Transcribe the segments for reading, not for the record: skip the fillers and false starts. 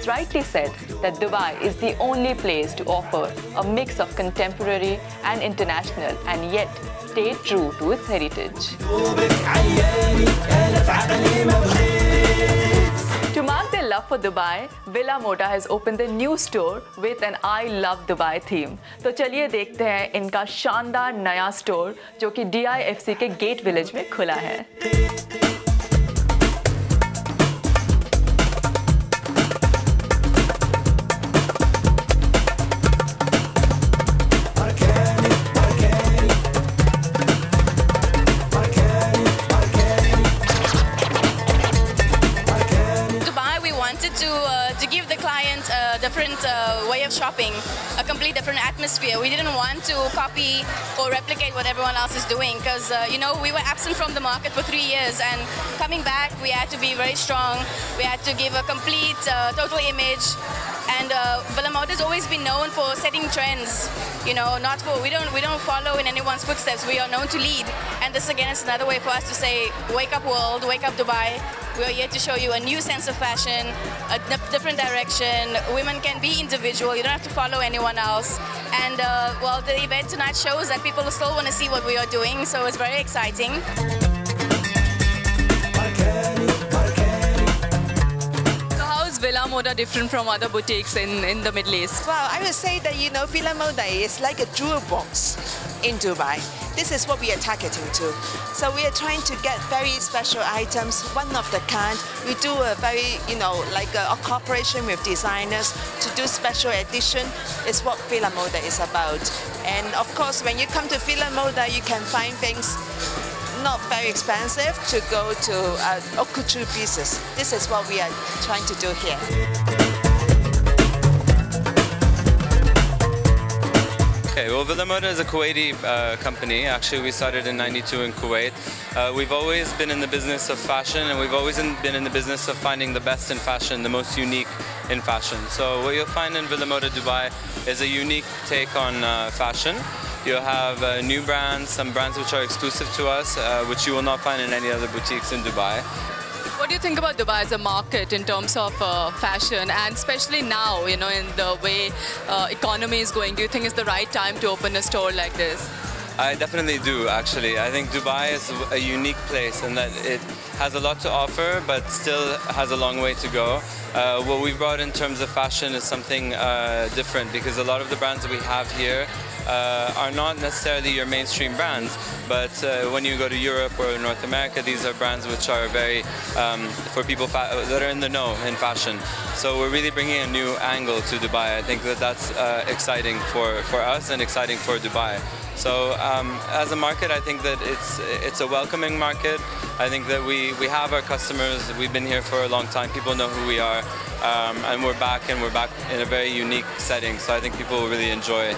has rightly said that Dubai is the only place to offer a mix of contemporary and international and yet stay true to its heritage. To mark their love for Dubai, Villa Moda has opened a new store with an I Love Dubai theme. तो चलिए देखते हैं इनका शानदार नया store जो कि DIFC के गेट विलेज में खुला है। To give the client a different way of shopping, a complete different atmosphere. We didn't want to copy or replicate what everyone else is doing because, you know, we were absent from the market for 3 years, and coming back, we had to be very strong. We had to give a complete, total image. And Villa Moda has always been known for setting trends. You know, not for we don't follow in anyone's footsteps. We are known to lead, and this again is another way for us to say, wake up world, wake up Dubai. We are here to show you a new sense of fashion, a different direction. Women can be individual. You don't have to follow anyone else. And well, the event tonight shows that people still want to see what we are doing, so it's very exciting. Villa Moda different from other boutiques in the Middle East? Well, I would say that, you know, Villa Moda is like a jewel box in Dubai. This is what we are targeting to. So we are trying to get very special items, one of the kind. We do a very, you know, like a cooperation with designers to do special edition. Is what Villa Moda is about. And of course, when you come to Villa Moda, you can find things not very expensive to go to haute couture pieces. This is what we are trying to do here. Okay, well, Villa Moda is a Kuwaiti company. Actually, we started in '92 in Kuwait. We've always been in the business of fashion, and we've always been in the business of finding the best in fashion, the most unique in fashion. So what you'll find in Villa Moda Dubai is a unique take on fashion. You'll have new brands, some brands which are exclusive to us, which you will not find in any other boutiques in Dubai. What do you think about Dubai as a market in terms of fashion, and especially now, you know, in the way economy is going? Do you think it's the right time to open a store like this? I definitely do, actually. I think Dubai is a unique place in that it has a lot to offer, but still has a long way to go. What we've brought in terms of fashion is something different, because a lot of the brands that we have here are not necessarily your mainstream brands, but when you go to Europe or North America, these are brands which are very, for people that are in the know in fashion. So we're really bringing a new angle to Dubai. I think that that's exciting for us and exciting for Dubai. So as a market, I think that it's a welcoming market. I think that we have our customers. We've been here for a long time. People know who we are, and we're back in a very unique setting. So I think people will really enjoy it.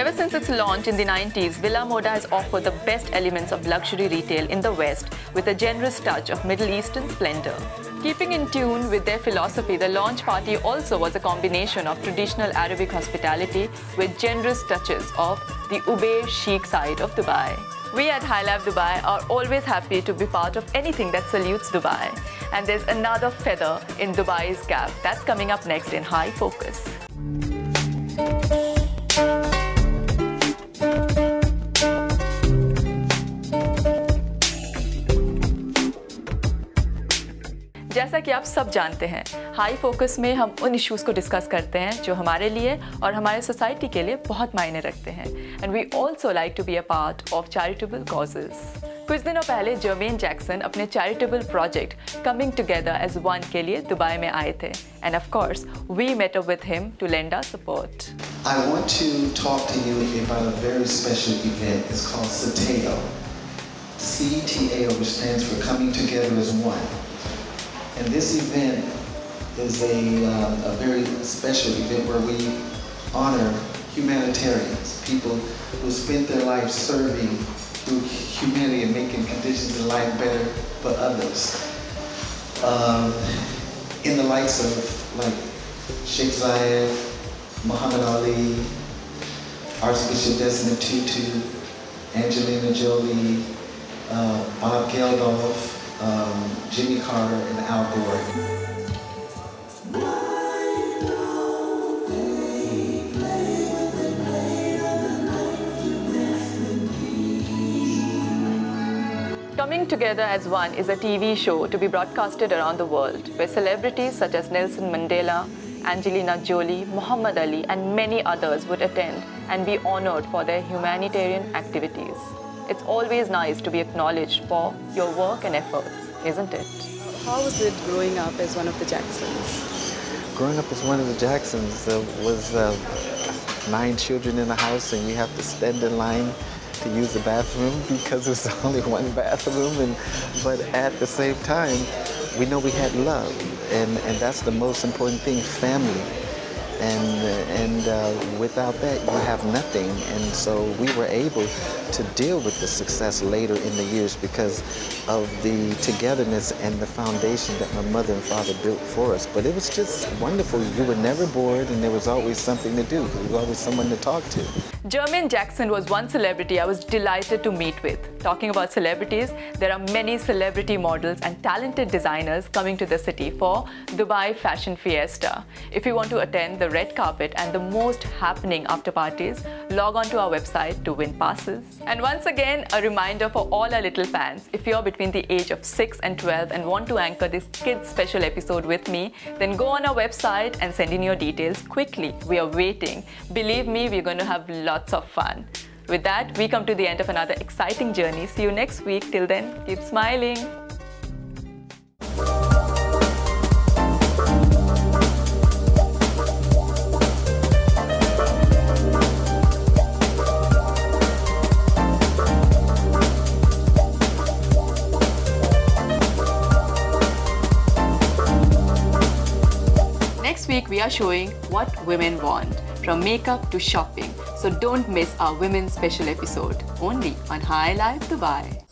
Ever since its launch in the 90s, Villa Moda has offered the best elements of luxury retail in the West with a generous touch of Middle Eastern splendor. Keeping in tune with their philosophy, the launch party also was a combination of traditional Arabic hospitality with generous touches of the Uber chic side of Dubai. We at High Life Dubai are always happy to be part of anything that salutes Dubai. And there's another feather in Dubai's cap that's coming up next in High Focus. जैसा कि आप सब जानते हैं, high focus में हम उन issues को डिस्कस करते हैं जो हमारे लिए और हमारे सोसाइटी के लिए बहुत मायने रखते हैं। And we also like to be a part of charitable causes. कुछ दिनों पहले जर्मेन जैक्सन अपने charitable project coming together as one के लिए दुबई में आए थे। And of course we met up with him to lend our support. I want to talk to you about a very special event. It's called CTAO. CTAO, which stands for Coming Together as One. And this event is a very special event where we honor humanitarians, people who spent their lives serving through humanity and making conditions in life better for others. In the likes of like Sheikh Zayed, Muhammad Ali, Archbishop Desmond Tutu, Angelina Jolie, Bob Geldof, Jimmy Carter, and Al Gore. Coming Together as One is a TV show to be broadcasted around the world, where celebrities such as Nelson Mandela, Angelina Jolie, Muhammad Ali, and many others would attend and be honored for their humanitarian activities. It's always nice to be acknowledged for your work and efforts, isn't it? How was it growing up as one of the Jacksons? Growing up as one of the Jacksons was 9 children in the house, and you have to stand in line to use the bathroom because there's only one bathroom. But at the same time, we know we had love, and that's the most important thing, family. And without that, you have nothing. And so we were able to deal with the success later in the years because of the togetherness and the foundation that my mother and father built for us. But it was just wonderful. You were never bored, and there was always something to do. There was always someone to talk to. Jermaine Jackson was one celebrity I was delighted to meet with. Talking about celebrities, there are many celebrity models and talented designers coming to the city for Dubai Fashion Fiesta. If you want to attend the red carpet and the most happening after parties, log on to our website to win passes. And once again, a reminder for all our little fans, if you're between the age of 6 and 12 and want to anchor this kids special episode with me, then go on our website and send in your details quickly. We are waiting. Believe me, we're going to have lots of fun. With that, we come to the end of another exciting journey. See you next week. Till then, keep smiling. Next week, we are showing what women want, from makeup to shopping. So don't miss our women's special episode, only on High Life Dubai.